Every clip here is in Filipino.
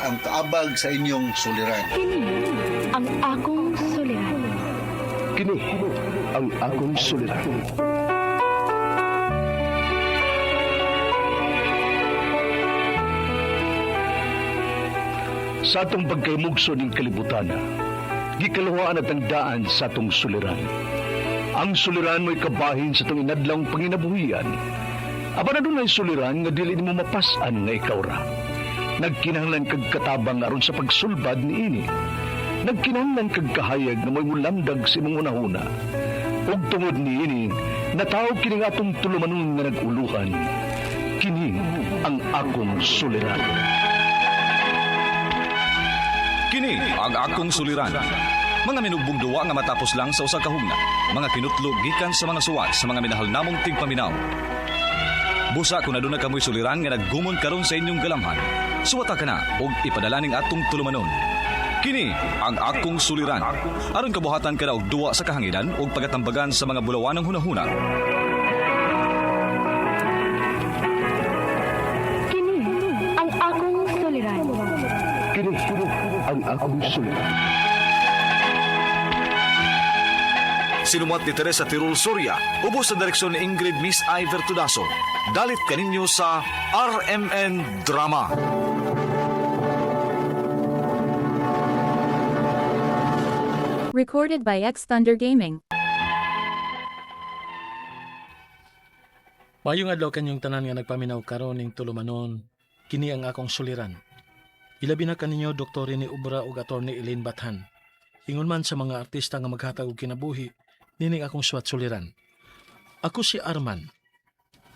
ang kaabag sa inyong suliran. Kini ang akong suliran. Kini ang akong suliran. Sa atong pagkaymugso ng kalibutan, gikalawaan at ang daan sa atong suliran. Ang suliran mo'y kabahin sa itong inadlang panginabuhian. Aba na doon ay suliran nga dili mo mapasan nga ikaw ra. Nagkinahanglan kag katabang aron sa pagsulbad ni ini. Nagkinahanglan kag kahayag na mo'y mulamdag sa imong unahuna. Ug tungod ni ini, natawag kini nga atong tulumanon nga naguluhan. Kini ang akong suliran. Kini ang akong suliran. Mga minugbong duwa nga matapos lang sa usa ka hugna. Mga kinutlog gikan sa mga suwat sa mga minahal namong tigpaminaw. Busa kung aduna kamoy suliran nga naggumon karon sa inyong galamhan. Suwata ka na og ipadala ning atong tulumanon. Kini ang akong suliran. Aron kabuhatan ka na og duwa sa kahanginan og pagatambagan sa mga bulawanong hunahuna. Kini ang akong suliran. Kini ang akong suliran. Sinumat ni Teresa Tirul Soria, ubos sa direksyon ni Ingrid Miss Iver Tudaso. Dalit kaninyo sa RMN Drama. Recorded by X Thunder Gaming. Mayong adlaw kanyong tanan nga nagpaminaw karon ning tulumanon, kini ang akong suliran. Ilabi na kaninyo Dr. ni Ubra ug Attorney Elaine Bathan. Ingon man sa mga artista nga maghatag og kinabuhi, nining akong suwat suliran. Ako si Arman,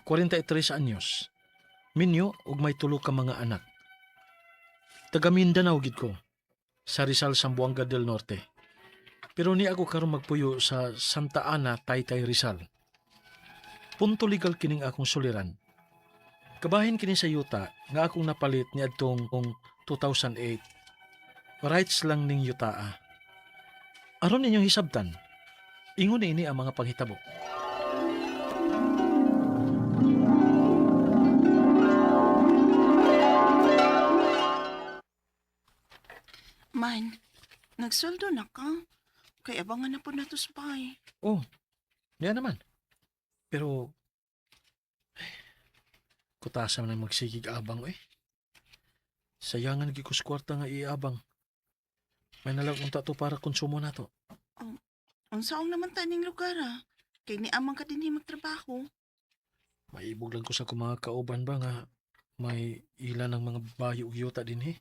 43 anyos. Minyo ug may tulo ka mga anak. Taga Mindanao gid ko, sa Rizal, Zamboanga del Norte. Pero ni ako karon magpuyo sa Santa Ana, Taytay, Rizal. Punto legal kining akong suliran. Kabahin kini sa yuta nga akong napalit ni adtong 2008. Rights lang ning yutaa. Aron ninyong hisabtan, ingon ini ang mga panghitabo. Man, nagsuldo na ka. Kaya abangan na po na to sa bahay. Oh, niya naman. Pero, kutasa man ang magsigig abang eh. Sayangan gikus kwarta nga iabang. May nalagunta to para konsumo na to. Ang saong naman taning lugar Kay ni amang ka din magtrabaho. Maibog lang ko sa mga kauban ba nga may ilan ng mga bayo ug yuta din eh.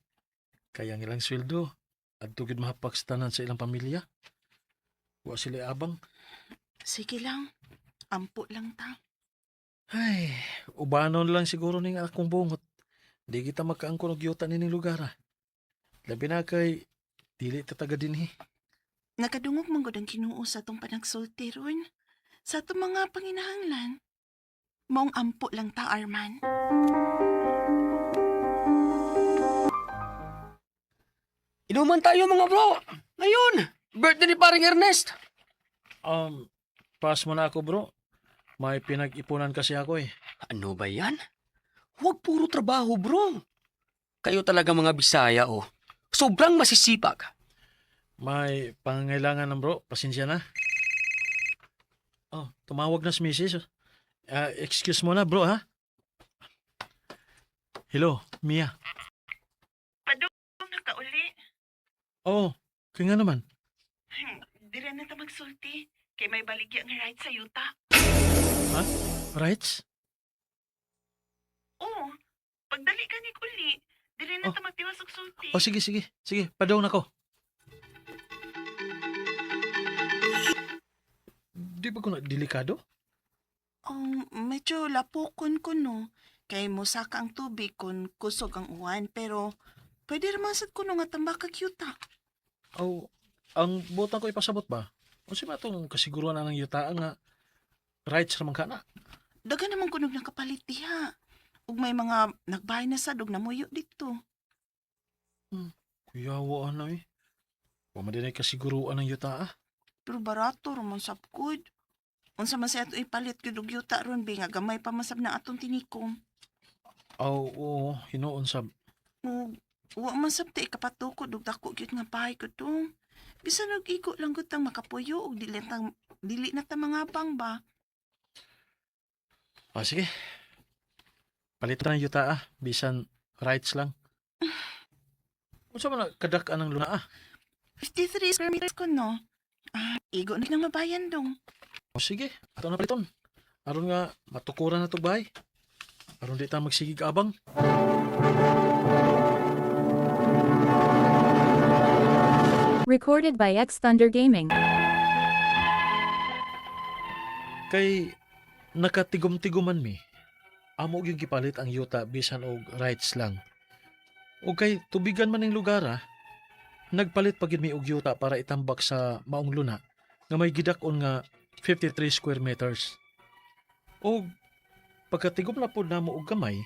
Kaya ang ilang sweldo, at tugid mahapakstanan sa ilang pamilya. Wa sila abang. Sige lang. Ampo lang ta. Ay, ubanon lang siguro ning akong bungot. Di kita makaangkon og yuta nining lugar Labi na kay dili ta taga dinhi. Nakadungog man gud ang Ginoo sa atong panagsulti ron. Sa atong mga panginahanglan. Maong ampo lang ta, Arman. Inuman tayo mga bro. Ngayon, birthday ni paring Ernest. Pass mo na ako bro. May pinag-ipunan kasi ako eh. Ano ba yan? Huwag puro trabaho bro. Kayo talaga mga Bisaya oh. Sobrang masisipag. May pangangailangan ng bro. Pasensya na. Oh, tumawag na si Mrs. Excuse mo na bro ha. Hello, Mia. Padung na ka uli. Oh, kaya nga naman. Dire na ta magsulti. Kay may baligya nga right sa yuta. Ha? Rights? Oo. Pagdali ka ni uli. Dire na ta magtiwas og sulti. Oh, sige, sige. Sige, padaw na ko. Di ba ko na delikado? Medyo lapokon ko no. Kay musaka ang tubig kung kusog ang uwan. Pero pwede ramasad ko no nga tambak kag yuta. Oh, ang butang ko ipasabot ba? O si ba itong kasiguruhan na ng yutaan nga rights naman ka na? Daga naman kunog nakapalit diha. Ug may mga nagbahay na sad og namuyo dito. Kuyawa na eh. Huwag mo din ay kasiguruhan ng yuta Pero barato raman sabkod. Unsa man sa ato ipalit gyud og yuta ron bi nga gamay pa masab na atong tinikom. Oo, hinoon sab. Ug Wa man sabti ikapatukod og dako gyud nga bahay ko dong. Bisan og iko lang gud tang makapuyo og dili na ta mga bang ba. O sige. Palitan ng yuta bisan rights lang. Unsa man na kadak-an ng luna 53 square meters ko no. Igo na lang mabayan dong. O sige, ato na paliton. Aron nga matukuran na to bahay. Aron di ta magsigig abang. Recorded by X Thunder Gaming. Kay nakatigom-tiguman mi. Amo gyud gipalit ang yuta bisan og rights lang. O kay tubigan man ning lugar nagpalit pa gid mi og yuta para itambak sa maong luna nga may gidak-on nga 53 square meters. O pagkatigom na pod namo og gamay,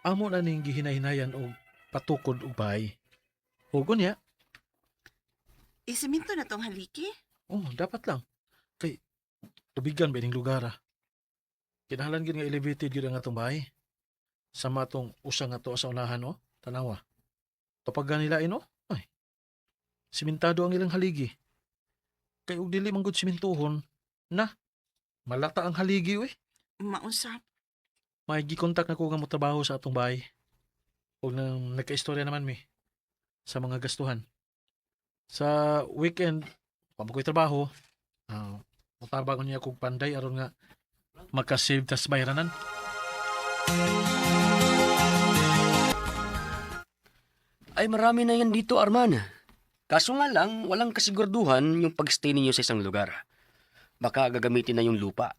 amo na ning gihinay-hinayan og patukod og bahay. O gunya, Isiminto na tong haliki. dapat lang. Kay tubigan ba ning lugar Kinahanglan gyud nga elevated gyud ang atong bahay. Sama tong usa nga to sa unahan tanawa. Tapagan nila ay. Simentado ang ilang haligi. Kay ug dili man gud simentohon na malata ang haligi Mausap. May gikontak na ko nga motrabaho sa atong bahay. Ug nang nagkaistorya naman mi sa mga gastuhan. Sa weekend, pag ko'y trabaho, mutabagon niya kong panday aron nga makasave tas bayranan. Ay marami na yan dito, Arman. Kaso nga lang, walang kasiguraduhan yung pag-stay ninyo sa isang lugar. Baka gagamitin na yung lupa.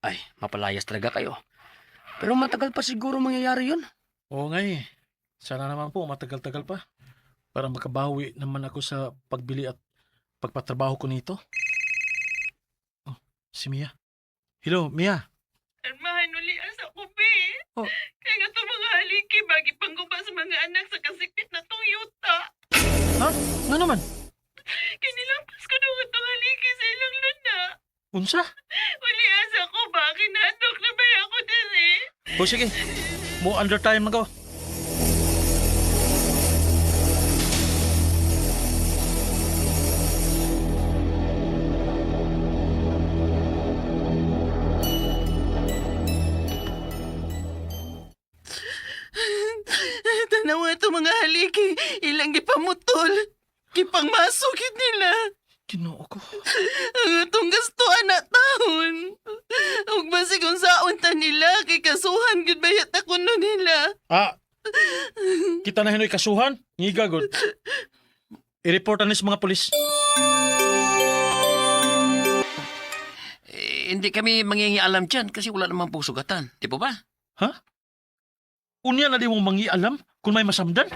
Ay, mapalayas talaga kayo. Pero matagal pa siguro mangyayari yun. Oo nga Sana naman po matagal-tagal pa. Para makabawi naman ako sa pagbili at pagpatrabaho ko nito. Oh, si Mia. Hello, Mia. Armahan uli asa ko, be. Oh. Kaya nga itong mga haliki, bagi pangguba sa mga anak sa kasikit na tong yuta. Ha? Nga naman? Kaya nilampas ko nung itong haliki sa ilang luna. Unsa? Uli asa ko ba? Kinadok na ba ako din O sige, mo under time na ko. Tanawa ito mga haliki. Ilang gipamutol. Gipangmasukit nila. Ginoo ko. Ang atong gastuan na taon. Ug basig kung saon ta nila kay kasuhan gud bayat ako no nila. Kita na hinoy kasuhan. Ngiga god. I-report na sa mga pulis. Hindi kami mangingialam dyan kasi wala namang pong sugatan. Di po ba? Unya na di mo mangialam kung may masamdan.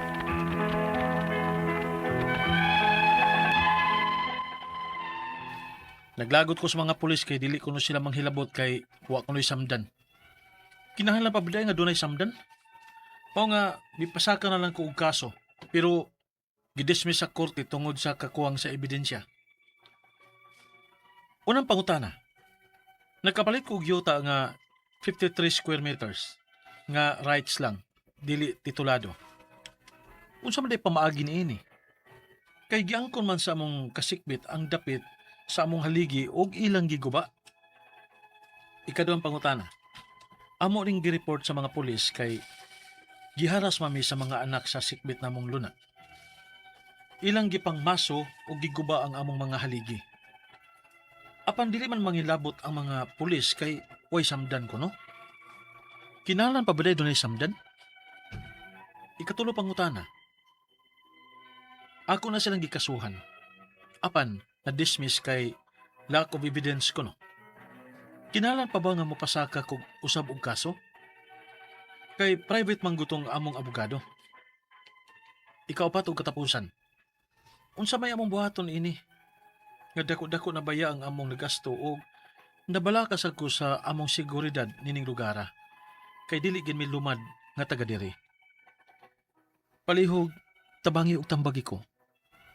Naglagot ko sa mga pulis kay dili ko no sila manghilabot kay wa ko no'y samdan. Kinahanglan pa biday nga dunay samdan. Mao nga gipasaka na lang ko og kaso pero gidismiss sa korte tungod sa kakuwang sa ebidensya. Unang pangutana. Nagkapalit ko og yuta nga 53 square meters nga rights lang, dili titulado. Unsa man day pamaagi niini? Kay giangkon man sa among kasikbit ang dapit sa among haligi og ilang giguba. Ikaduhang pangutana. Amo ring gi-report sa mga pulis kay giharas mami sa mga anak sa sikbit namong luna. Ilang gipang maso o giguba ang among mga haligi. Apan dili man mangilabot ang mga pulis kay way samdan ko no? Kinalan pa ba day dunay samdan? Ikatulo pangutana. Ako na silang gikasuhan. Apan na-dismiss kay lack of evidence ko no? Kinalan pa ba nga mapasaka kog usab og kaso? Kay private man gutong among abogado. Ikaw pa og katapusan. Unsa may among buhaton ini? Nga dako-dako na baya ang among nagasto og nabala ka sad ko sa among seguridad nining lugara. Kay dili gid mi lumad nga taga diri. Palihog tabangi og tambagi ko.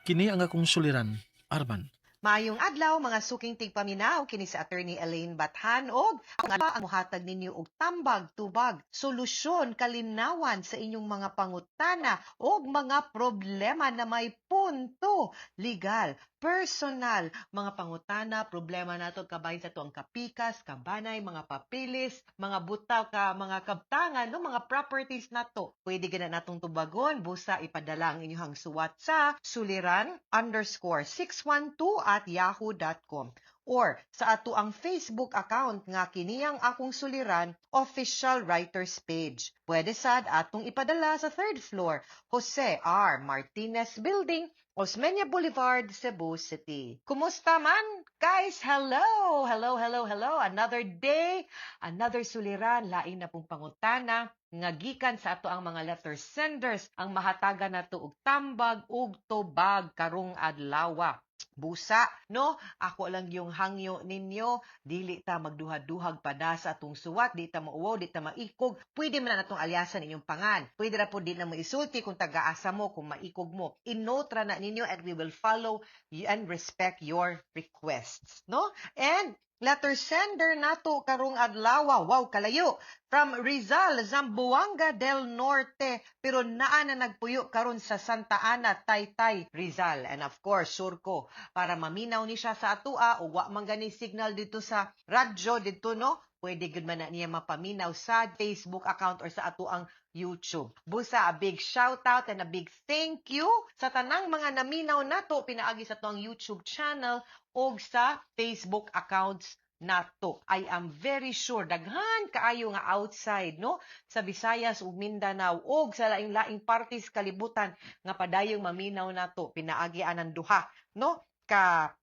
Kini ang akong suliran, Arman. Maayong adlaw mga suking tigpaminaw kini sa Attorney Elaine Bathan og ang muhatag ninyo og tambag, tubag, solusyon, kalinawan sa inyong mga pangutana og mga problema na may punto legal, personal, mga pangutana, problema nato kabahin sa tuang kapikas, kabanay, mga papilis, mga butaw ka, mga kabtangan, no, mga properties nato. Pwede gina natong tubagon, busa ipadala ang inyong suwat sa suliran_612@yahoo.com or sa ato ang Facebook account nga kiniyang akong suliran official writers page. Pwede sad atong ipadala sa 3rd floor, Jose R. Martinez Building, Osmeña Boulevard, Cebu City. Kumusta man? Guys, hello! Hello, hello, hello. Another day, another suliran, lain na pong pangutana nga gikan sa ato ang mga letter senders ang mahatagan nato og tambag ug tubag karong adlaw. Busa, no? Ako lang yung hangyo ninyo. Dili ta magduhad-duhag pada sa atong suwat. Di ta mauwaw, di ta maikog. Pwede man na natong alyasan inyong pangan. Pwede na po di na maisulti kung taga-asa mo, kung maikog mo. Inote ra na ninyo and we will follow and respect your requests. No? And letter sender nato karong adlaw. Wow, kalayo. From Rizal, Zamboanga del Norte. Pero naa na nagpuyo karon sa Santa Ana, Taytay, Rizal. And of course, Surco. Para maminaw ni siya sa atua o wa man gani signal dito sa radyo dito, no? Pwede gud man na niya mapaminaw sa Facebook account or sa ato ang YouTube. Busa, a big shout out and a big thank you sa tanang mga naminaw nato pinaagi sa atong YouTube channel o sa Facebook accounts nato. I am very sure daghan kaayo nga outside, no, sa Visayas ug Mindanao ug sa laing-laing parties kalibutan nga padayong maminaw nato pinaagi anang duha, no, ka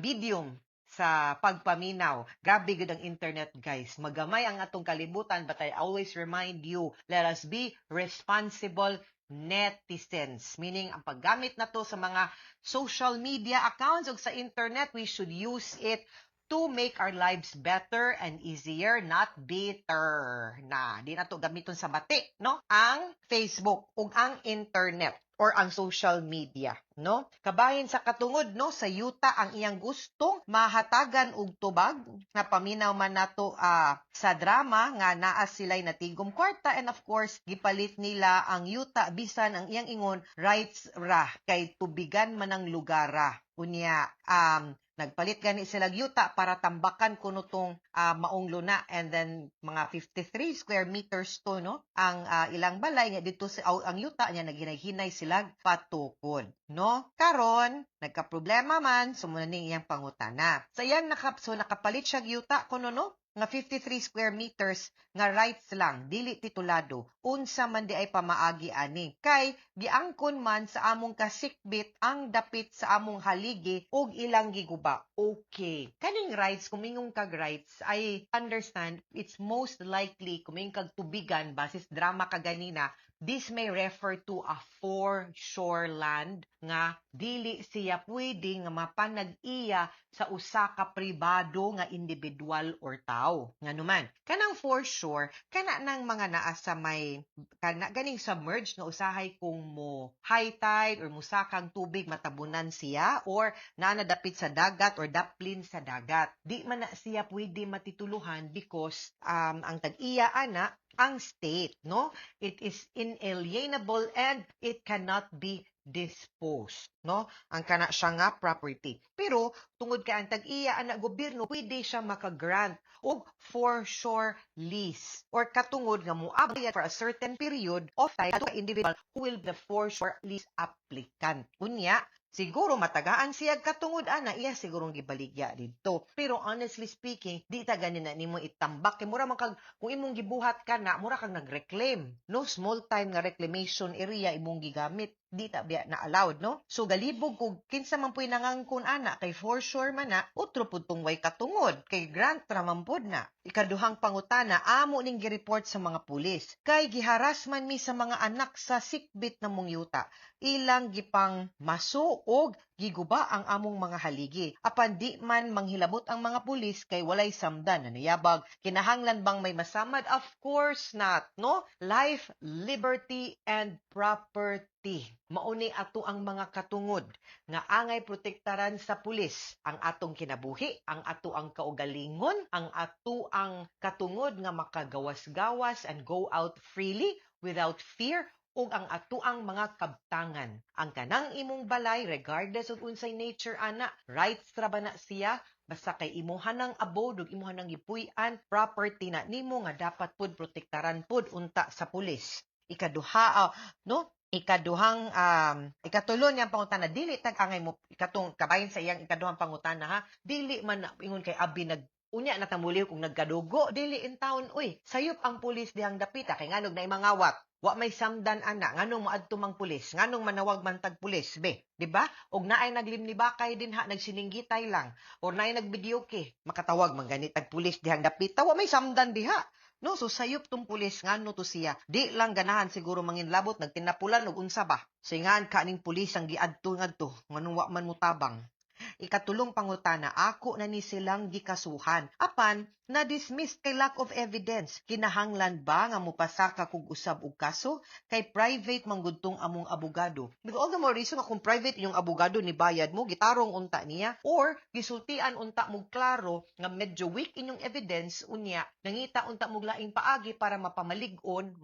medium sa pagpaminaw. Grabe gud ang internet, guys. Magamay ang atong kalibutan, but I always remind you, let us be responsible netizens. Meaning, ang paggamit na to sa mga social media accounts o sa internet, we should use it to make our lives better and easier, not bitter. Na, di na to gamiton sa bati, no? Ang Facebook ug ang internet or ang social media, no? Kabahin sa katungod, no, sa yuta ang iyang gustong mahatagan og tubag nga paminaw man nato sa drama nga naa sila'y natigom kwarta, and of course gipalit nila ang yuta bisan ang iyang ingon rights ra kay tubigan man ang lugara. Unya nagpalit gani sila yuta para tambakan kuno tong maong luna, and then mga 53 square meters to, no, ang ilang balay nga dito sa ang yuta niya naghinay-hinay sila patukod, no. Karon nagka-problema man sumuna ning iyang pangutana. Sa iyang nakapalit siya yuta kuno, no, nga 53 square meters nga rights lang, dili titulado. Unsa man di ay pamaagi ani. Kay giangkon man sa among kasikbit ang dapit sa among haligi ug ilang giguba. Okay. Kaning rights, kumingong kag rights, I understand it's most likely kumingong kag tubigan basis drama kaganina. This may refer to a foreshore land nga dili siya pwede nga mapanag-iya sa usa ka pribado nga individual or tao. Nga naman, kanang foreshore, kana nang mga naa sa may, kana ganing submerged nga usahay kung mo high tide or musakang tubig matabunan siya or nanadapit sa dagat or daplin sa dagat. Di man na siya pwede matituluhan because ang tag-iya ana ang state, no? It is inalienable and it cannot be disposed, no? Ang kana siya nga property. Pero tungod ka ang tag-iya ana gobyerno, pwede siya maka-grant og foreshore lease or katungod nga moabot for a certain period of time to individual who will be the foreshore lease applicant. Unya, siguro matagaan siya katungod ana iya sigurong gibaligya dito. Pero honestly speaking, di ta ganin na nimo itambak kay mura man kag kung imong gibuhat ka na mura kag nagreclaim, no, small time nga reclamation area imong gigamit. Di ta biya na allowed, no? So galibog kung kinsa man puy nangangkon ana kay foreshore man na utro pud tong way katungod kay grant ra man pud na. Ikaduhang pangutana amo ning gi-report sa mga pulis kay giharas man mi sa mga anak sa sikbit na mong yuta. Ilang gipang maso og giguba ang among mga haligi. Apan di man manghilabot ang mga pulis kay walay samdan na niyabag. Kinahanglan bang may masamad? Of course not, no? Life, liberty, and property. duty. Mauni ato ang mga katungod nga angay protektaran sa pulis ang atong kinabuhi, ang ato ang kaugalingon, ang ato ang katungod nga makagawas-gawas and go out freely without fear ug ang ato ang mga kabtangan. Ang kanang imong balay regardless of unsay nature ana, rights ra ba na siya? Basta kay imuhan ng abod ug imuhan ng gipuy-an, property na nimo nga dapat pud protektaran pud unta sa pulis. Ikaduha, no? Ikatulo niyang pangutana, dili tag angay mo ikatong kabayin sa iyang ikaduhang pangutana ha. Dili man ingon kay abi unya natamuliw kung nagkadugo, dili in town, uy, sayop ang pulis dihang dapita kay nganog na imangawat. Wa may samdan ana, nganong moadto mang pulis, nganong manawag man tag pulis, be, di ba? Og naay naglimnibakay din ha, nagsininggitay lang, or naay nagbidyoke, makatawag man ganit tag pulis dihang dapita, wa may samdan diha. No, so sayop tong pulis ngano to siya. Di lang ganahan siguro manginlabot nagtinapulan og unsa ba. Singan kaning pulis ang giadto ngadto, nganong wa man mutabang. Ikatulong pangutana, ako na ni silang gikasuhan. Apan, na-dismiss kay lack of evidence. Kinahanglan ba nga mupasaka kung usab og kaso? Kay private manggudtong among abogado. With all the more reason kung private yung abogado ni bayad mo, gitarong unta niya, or gisultian unta mo klaro nga medyo weak inyong evidence, unya, nangita unta mo laing paagi para mapaligon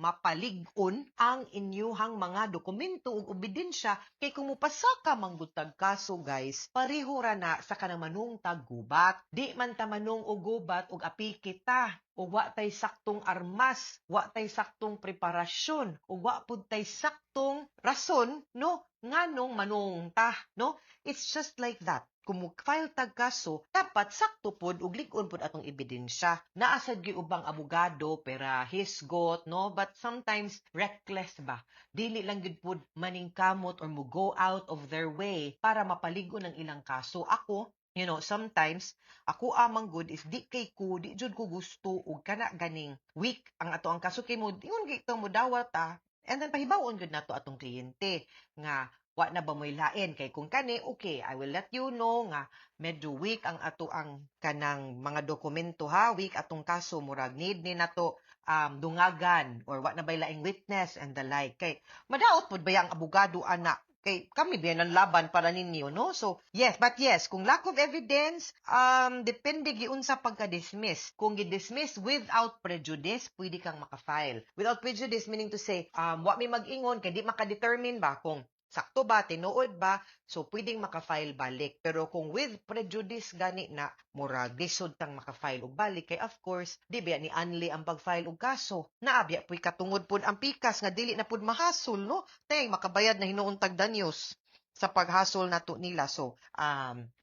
ang inyuhang mga dokumento ug ebidensya. Kay kung mupasaka manggutag kaso, guys, pareho ra na sa kanang manung taggubat. Di man ta manung og gubat og api kita. O wa tay saktong armas, wa tay saktong preparasyon, o wa pud tay saktong rason, no? Nganong manung ta, no? It's just like that. Kung file tag kaso, dapat sakto pod ug lig-on pod atong ebidensya. Naasad gyud ubang abogado pera hisgot, no? But sometimes reckless ba? Dili lang gyud pod maningkamot or mo go out of their way para mapalig-on ang ilang kaso. Ako, sometimes, ako amang good is di kay ko, di jud ko gusto ug kana ganing weak ang ato ang kaso kay mo, ingon gito mo dawat and then pahibawon gud nato atong kliyente nga wa na ba mo'y lain kay kung kani okay, I will let you know nga medyo weak ang ato ang kanang mga dokumento ha, weak atong kaso murag need ni nato dungagan or wa na bay laing witness and the like. Kay madaot pud ba ang abogado ana kay kami biyan ang laban para ninyo, no? So, yes, kung lack of evidence, depende giunsa pagka-dismiss. Kung gi-dismiss without prejudice, pwede kang maka-file. Without prejudice, meaning to say, wa may mag-ingon, kay di maka-determine ba kung sakto ba, tinuod ba, so pwedeng maka-file balik. Pero kung with prejudice gani na, murag, disod tang maka-file og balik. Kay of course, di ba ni Anli ang pag-file og kaso. Naabya po'y katungod pod ang pikas nga dili na pod mahasol, no? Teng, makabayad na hinuuntag danyos sa paghasol nato nila. So,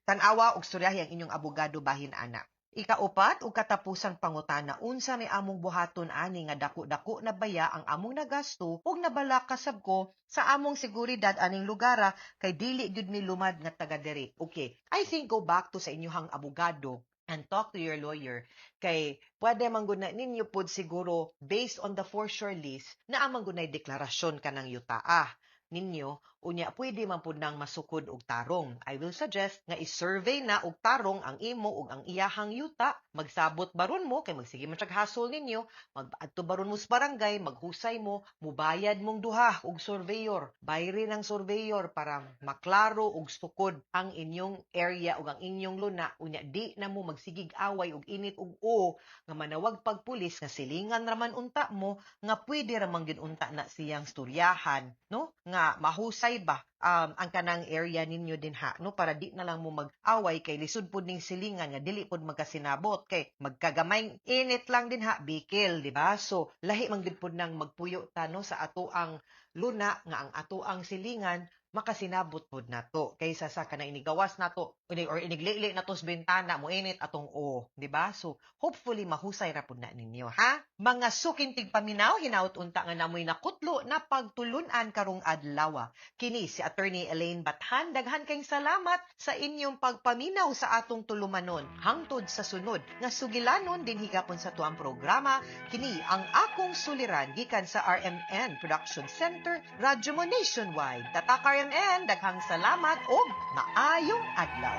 tanawa og storyahe ang inyong abogado bahin ana. Ikaupat ug katapusang pangutana, unsa may among buhaton ani nga dako-dako na baya ang among nagasto ug nabala kasab ko sa among seguridad aning lugara kay dili gyud mi lumad nga taga diri. Okay, I think go back to sa inyohang abogado and talk to your lawyer kay pwede man gud na ninyo pod siguro based on the foreshore lease na amang gunay deklarasyon kanang yutaa ninyo, unya pwede man pud nang masukod og tarong. I will suggest nga i-survey na og tarong ang imo ug ang iyahang yuta, magsabot baron mo kay magsige man hasol ninyo, mag-adto baron mo sa barangay, maghusay mo, mubayad mong duha og surveyor, bayri ng surveyor para maklaro og sukod ang inyong area ug ang inyong luna, unya di na mo magsigig away og init ug nga manawag pagpulis nga silingan raman unta mo nga pwede ra man gyud unta na siyang storyahan, no? Nga mahusay ba ang kanang area ninyo din ha, no? Para di na lang mo mag-away kay lisod pud ning silingan nga dili pud magkasinabot kay magkagamay init lang din ha, bikil, di ba? So lahi man gid pud nang magpuyo ta no sa ato ang luna nga ang ato ang silingan makasinabot pod nato kaysa sa kanang inigawas nato or iniglili nato sa bintana mo init atong di ba? So hopefully mahusay ra pud na ninyo ha. Mga sukintig paminaw, hinaut unta nga namoy nakutlo na pagtulunan karong adlaw. Kini si Attorney Elaine Bathan, daghan kayong salamat sa inyong pagpaminaw sa atong tulumanon. Hangtod sa sunod nga sugilanon din higapon sa tuang programa, kini ang akong suliran gikan sa RMN Production Center, Radyo mo Nationwide. Tatak RMN, daghang salamat o maayong adlaw.